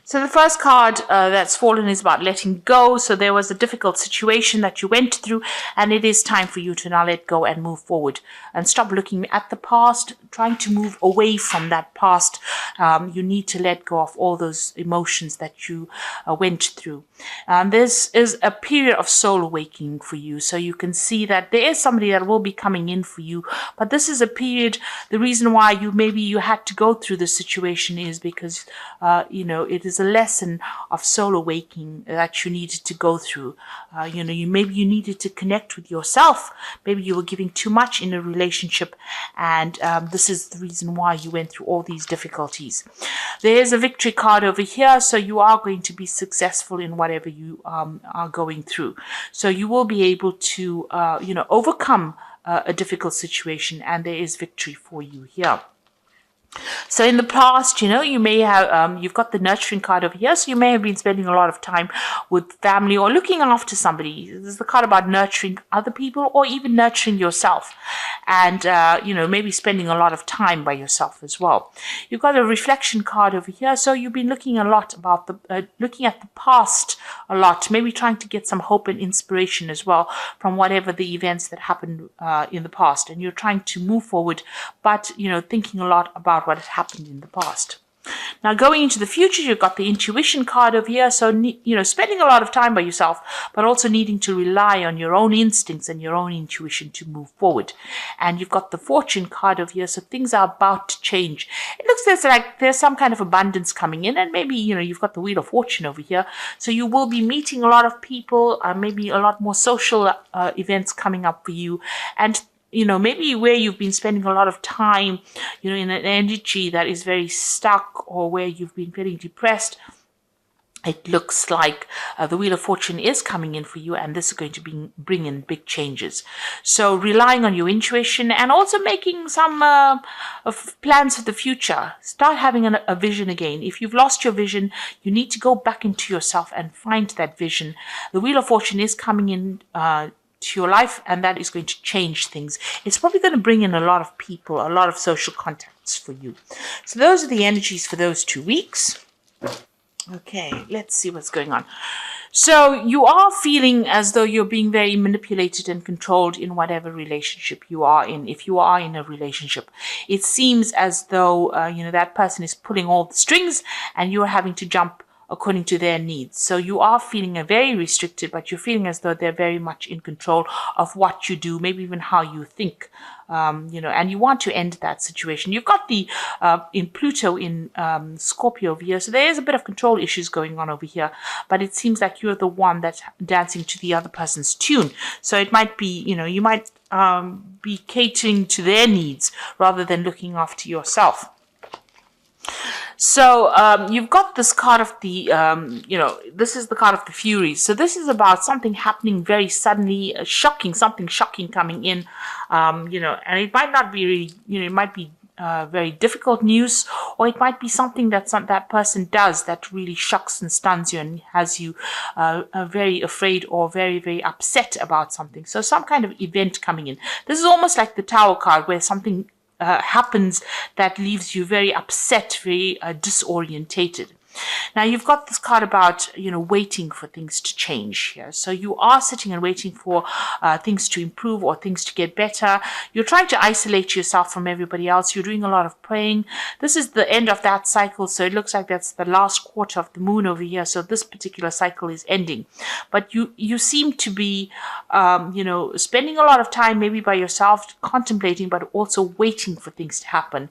So the first card that's fallen is about letting go. So there was a difficult situation that you went through, and it is time for you to now let go and move forward and stop looking at the past, trying to move away from that past. You need to let go of all those emotions that you went through. This is a period of soul awakening for you. So you can see that there is somebody that will be coming in for you, but this is a period. The reason why you had to go through this situation is because it is a lesson of soul awakening that you needed to go through. Maybe you needed to connect with yourself. Maybe you were giving too much in a relationship, and this is the reason why you went through all these difficulties. There is a victory card over here, so you are going to be successful in whatever you are going through. So you will be able to overcome a difficult situation, and there is victory for you here. So in the past, you may have, you've got the nurturing card over here. So you may have been spending a lot of time with family or looking after somebody. This is the card about nurturing other people or even nurturing yourself. And, maybe spending a lot of time by yourself as well. You've got a reflection card over here. So you've been looking a lot about looking at the past a lot, maybe trying to get some hope and inspiration as well from whatever the events that happened in the past. And you're trying to move forward, but, thinking a lot about what has happened in the past. Now, going into the future, you've got the intuition card over here. So, spending a lot of time by yourself, but also needing to rely on your own instincts and your own intuition to move forward. And you've got the fortune card over here. So things are about to change. It looks like there's some kind of abundance coming in, and maybe, you've got the wheel of fortune over here. So you will be meeting a lot of people, maybe a lot more social events coming up for you. And maybe where you've been spending a lot of time, in an energy that is very stuck, or where you've been feeling depressed, it looks like the Wheel of Fortune is coming in for you, and this is going to bring in big changes. So relying on your intuition and also making some of plans for the future. Start having a vision again. If you've lost your vision, you need to go back into yourself and find that vision. The Wheel of Fortune is coming in to your life, and that is going to change things. It's probably going to bring in a lot of people, a lot of social contacts for you. So those are the energies for those 2 weeks. Okay, let's see what's going on. So you are feeling as though you're being very manipulated and controlled in whatever relationship you are in. If you are in a relationship, it seems as though that person is pulling all the strings, and you're having to jump according to their needs. So you are feeling very restricted, but you're feeling as though they're very much in control of what you do, maybe even how you think, and you want to end that situation. You've got the in Pluto in Scorpio over here, so there is a bit of control issues going on over here, but it seems like you're the one that's dancing to the other person's tune. So it might be, you might be catering to their needs rather than looking after yourself. So you've got this card of the, this is the card of the Furies. So this is about something happening very suddenly, something shocking coming in, and it might not be really, it might be very difficult news, or it might be something that that person does that really shocks and stuns you and has you very afraid or very, very upset about something. So some kind of event coming in. This is almost like the Tower card, where something happens that leaves you very upset, very disorientated. Now you've got this card about, waiting for things to change here. So you are sitting and waiting for things to improve or things to get better. You're trying to isolate yourself from everybody else. You're doing a lot of praying. This is the end of that cycle. So it looks like that's the last quarter of the moon over here. So this particular cycle is ending. But you seem to be, spending a lot of time maybe by yourself, contemplating, but also waiting for things to happen.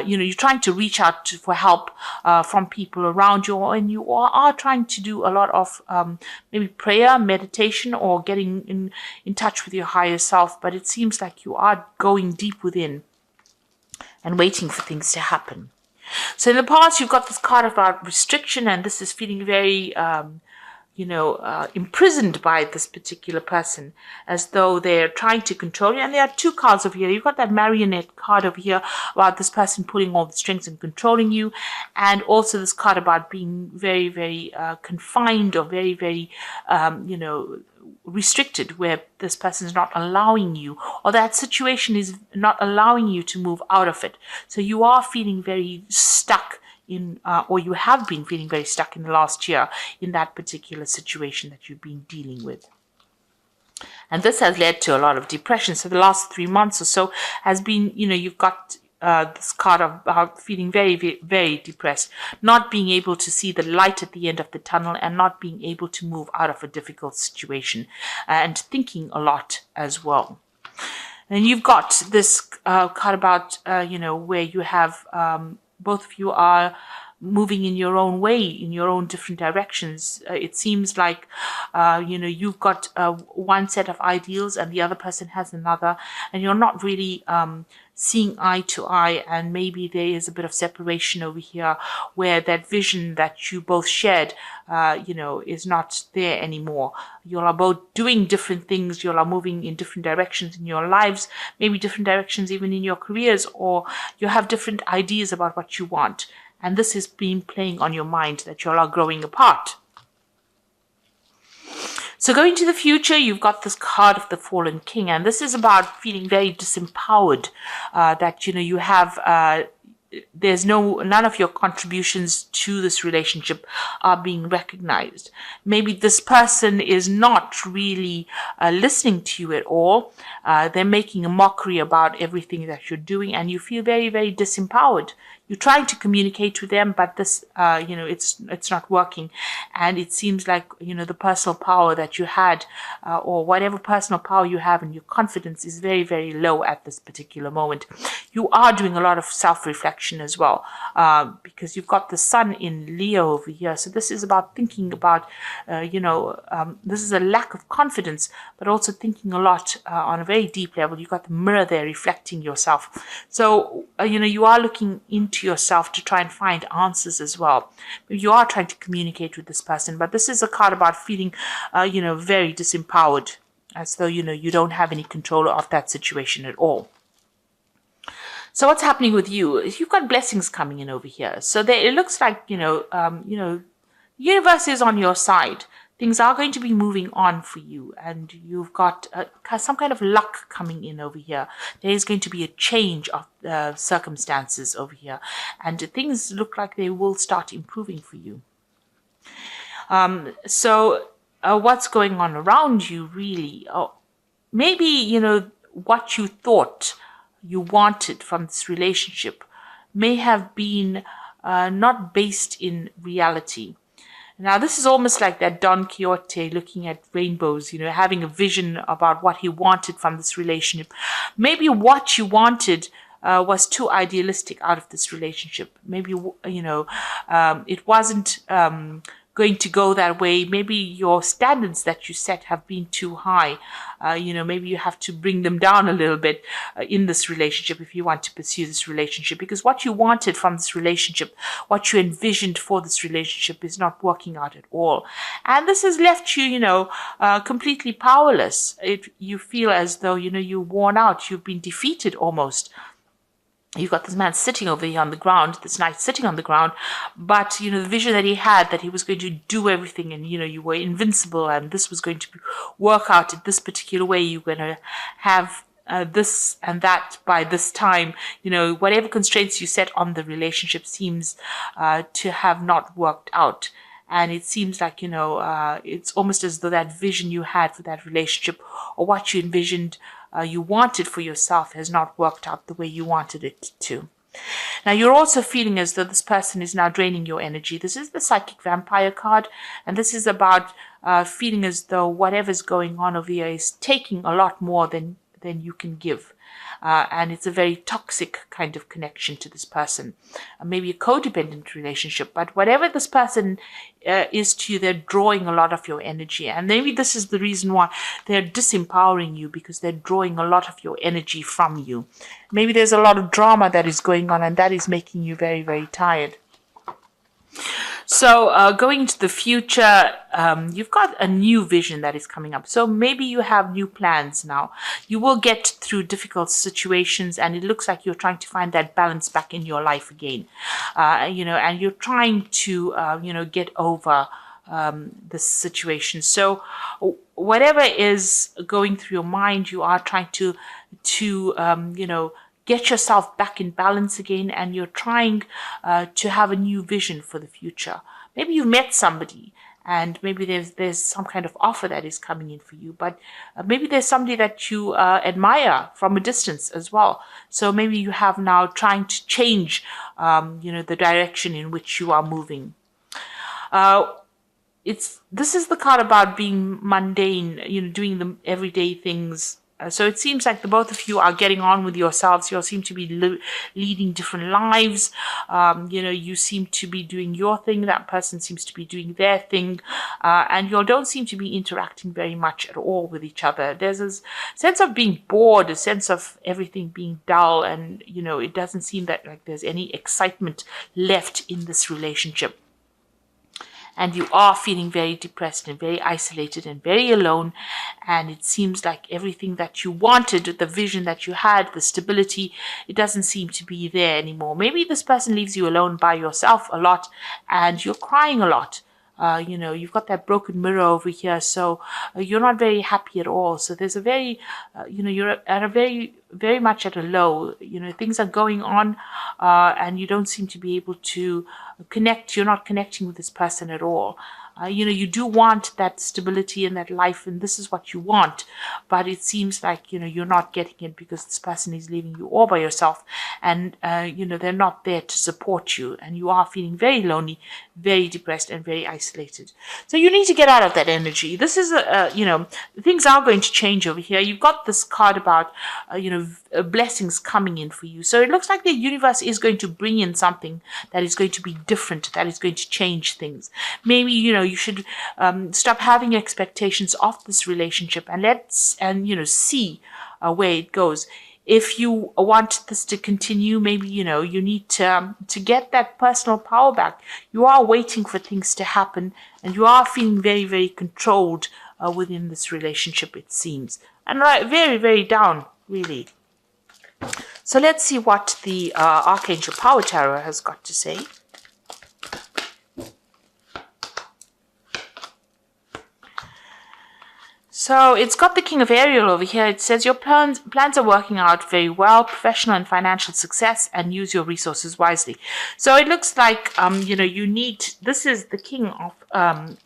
You're trying to reach out for help from people around you, and you are trying to do a lot of maybe prayer, meditation, or getting in touch with your higher self, but it seems like you are going deep within and waiting for things to happen. So in the past, you've got this card about restriction, and this is feeling very imprisoned by this particular person, as though they're trying to control you. And there are 2 cards over here. You've got that marionette card over here about this person pulling all the strings and controlling you, and also this card about being very, very confined, or very, very, restricted, where this person is not allowing you, or that situation is not allowing you to move out of it. So you are feeling very stuck in, or you have been feeling very stuck in the last year in that particular situation that you've been dealing with. And this has led to a lot of depression. So the last 3 months or so has been, you've got this card of feeling very, very, very depressed, not being able to see the light at the end of the tunnel, and not being able to move out of a difficult situation, and thinking a lot as well. And you've got this card about, where you have both of you are moving in your own way, in your own different directions. It seems like, you've got one set of ideals and the other person has another, and you're not really seeing eye to eye, and maybe there is a bit of separation over here where that vision that you both shared, is not there anymore. You are both doing different things. You are moving in different directions in your lives, maybe different directions even in your careers, or you have different ideas about what you want. And this has been playing on your mind, that you all are growing apart. So going to the future, you've got this card of the Fallen King, and this is about feeling very disempowered, that, you have, there's none of your contributions to this relationship are being recognized. Maybe this person is not really listening to you at all. They're making a mockery about everything that you're doing, and you feel very, very disempowered. You're trying to communicate with them, but this, it's not working. And it seems like, the personal power that you had, or whatever personal power you have, and your confidence is very, very low at this particular moment. You are doing a lot of self-reflection as well, because you've got the sun in Leo over here. So this is about thinking about, this is a lack of confidence, but also thinking a lot on a very deep level. You've got the mirror there reflecting yourself. So, you are looking into yourself to try and find answers as well. You are trying to communicate with this person, but this is a card about feeling, very disempowered, as though, you don't have any control of that situation at all. So what's happening with you? You've got blessings coming in over here. So it looks like, the universe is on your side. Things are going to be moving on for you, and you've got some kind of luck coming in over here. There is going to be a change of circumstances over here, and things look like they will start improving for you. So what's going on around you, really? Maybe, what you thought you wanted from this relationship may have been not based in reality. Now, this is almost like that Don Quixote looking at rainbows, having a vision about what he wanted from this relationship. Maybe what you wanted was too idealistic out of this relationship. Maybe, it wasn't going to go that way. Maybe your standards that you set have been too high. Maybe you have to bring them down a little bit in this relationship if you want to pursue this relationship, because what you wanted from this relationship, what you envisioned for this relationship, is not working out at all. And this has left you, completely powerless. You feel as though, you're worn out, you've been defeated almost. You've got this man sitting over here on the ground, this knight sitting on the ground, but, the vision that he had, that he was going to do everything, and, you were invincible, and this was going to work out in this particular way. You're going to have this and that by this time. Whatever constraints you set on the relationship seems to have not worked out. And it seems like, it's almost as though that vision you had for that relationship, or what you envisioned you wanted for yourself, has not worked out the way you wanted it to. Now, you're also feeling as though this person is now draining your energy. This is the Psychic Vampire card, and this is about feeling as though whatever's going on over here is taking a lot more than you can give. And it's a very toxic kind of connection to this person. Maybe a codependent relationship, but whatever this person is to you, they're drawing a lot of your energy. And maybe this is the reason why they're disempowering you, because they're drawing a lot of your energy from you. Maybe there's a lot of drama that is going on, and that is making you very, very tired. So going into the future, you've got a new vision that is coming up. So maybe you have new plans now. You will get through difficult situations, and it looks like you're trying to find that balance back in your life again. And you're trying to, get over this situation. So whatever is going through your mind, you are trying to get yourself back in balance again, and you're trying to have a new vision for the future. Maybe you've met somebody, and maybe there's some kind of offer that is coming in for you, but maybe there's somebody that you admire from a distance as well. So maybe you have now trying to change, the direction in which you are moving. This is the card about being mundane, doing the everyday things. So it seems like the both of you are getting on with yourselves. You seem to be leading different lives. You seem to be doing your thing. That person seems to be doing their thing. And you don't seem to be interacting very much at all with each other. There's a sense of being bored, a sense of everything being dull. And, it doesn't seem that like there's any excitement left in this relationship. And you are feeling very depressed and very isolated and very alone. And it seems like everything that you wanted, the vision that you had, the stability, it doesn't seem to be there anymore. Maybe this person leaves you alone by yourself a lot, and you're crying a lot. You've got that broken mirror over here, so you're not very happy at all. So there's a very, you're at a very, very much at a low. Things are going on, and you don't seem to be able to connect. You're not connecting with this person at all. You do want that stability in that life, and this is what you want, but it seems like, you're not getting it because this person is leaving you all by yourself, and, they're not there to support you, and you are feeling very lonely, very depressed, and very isolated. So you need to get out of that energy. This is, things are going to change over here. You've got this card about, blessings coming in for you. So it looks like the universe is going to bring in something that is going to be different, that is going to change things. Maybe, you should stop having expectations of this relationship and see where it goes. If you want this to continue, maybe, you need to get that personal power back. You are waiting for things to happen, and you are feeling very, very controlled within this relationship, it seems. And very, very down, really. So let's see what the Archangel Power Tarot has got to say. So it's got the King of Ariel over here. It says your plans are working out very well, professional and financial success, and use your resources wisely. So it looks like, this is the King of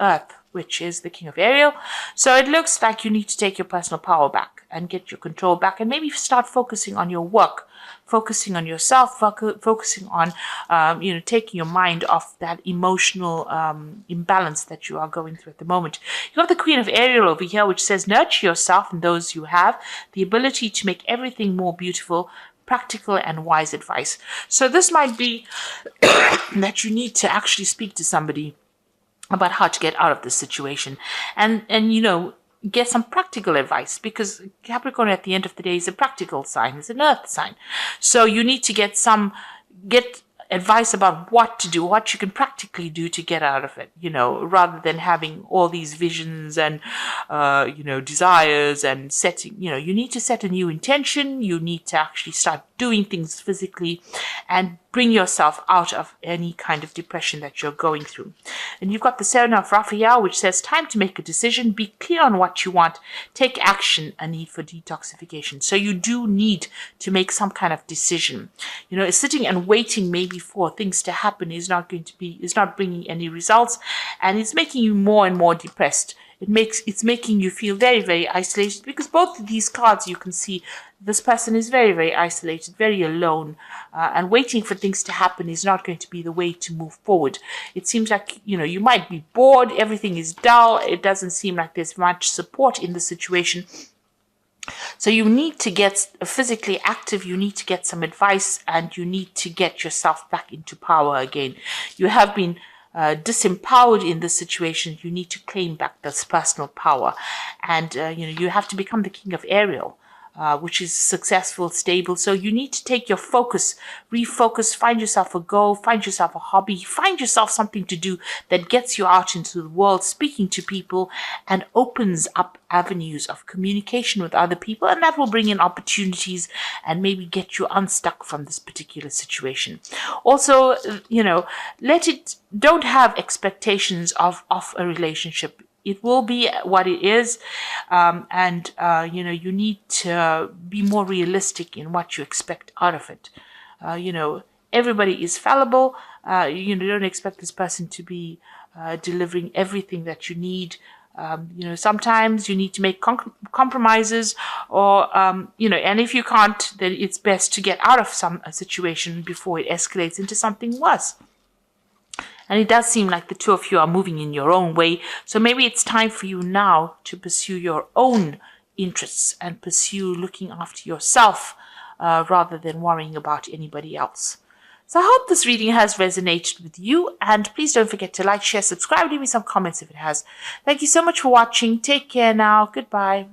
Earth, which is the King of Ariel. So it looks like you need to take your personal power back and get your control back, and maybe start focusing on your work, focusing on yourself, focusing on, taking your mind off that emotional imbalance that you are going through at the moment. You have the Queen of Ariel over here, which says nurture yourself and those you have, the ability to make everything more beautiful, practical and wise advice. So this might be that you need to actually speak to somebody about how to get out of this situation, and get some practical advice, because Capricorn at the end of the day is a practical sign, it's an earth sign. So you need to get advice about what to do, what you can practically do to get out of it, rather than having all these visions and, desires and setting, you need to set a new intention. You need to actually start doing things physically and bring yourself out of any kind of depression that you're going through. And you've got the Seven of Raphael, which says time to make a decision, be clear on what you want, take action, a need for detoxification. So you do need to make some kind of decision. Sitting and waiting maybe for things to happen is not bringing any results, and it's making you more and more depressed. It's making you feel very, very isolated, because both of these cards, you can see this person is very, very isolated, very alone, and waiting for things to happen is not going to be the way to move forward. It seems like, you might be bored, everything is dull, it doesn't seem like there's much support in the situation. So you need to get physically active, you need to get some advice, and you need to get yourself back into power again. You have been disempowered in this situation. You need to claim back this personal power, and you have to become the King of Ariel, which is successful, stable. So you need to take your focus, refocus, find yourself a goal, find yourself a hobby, find yourself something to do that gets you out into the world, speaking to people, and opens up avenues of communication with other people, and that will bring in opportunities and maybe get you unstuck from this particular situation. Also, don't have expectations of a relationship. it will be what it is, and you need to be more realistic in what you expect out of it. Everybody is fallible. Don't expect this person to be delivering everything that you need. Sometimes you need to make compromises, or and if you can't, then it's best to get out of a situation before it escalates into something worse. And it does seem like the two of you are moving in your own way. So maybe it's time for you now to pursue your own interests and pursue looking after yourself rather than worrying about anybody else. So I hope this reading has resonated with you. And please don't forget to like, share, subscribe, leave me some comments if it has. Thank you so much for watching. Take care now. Goodbye.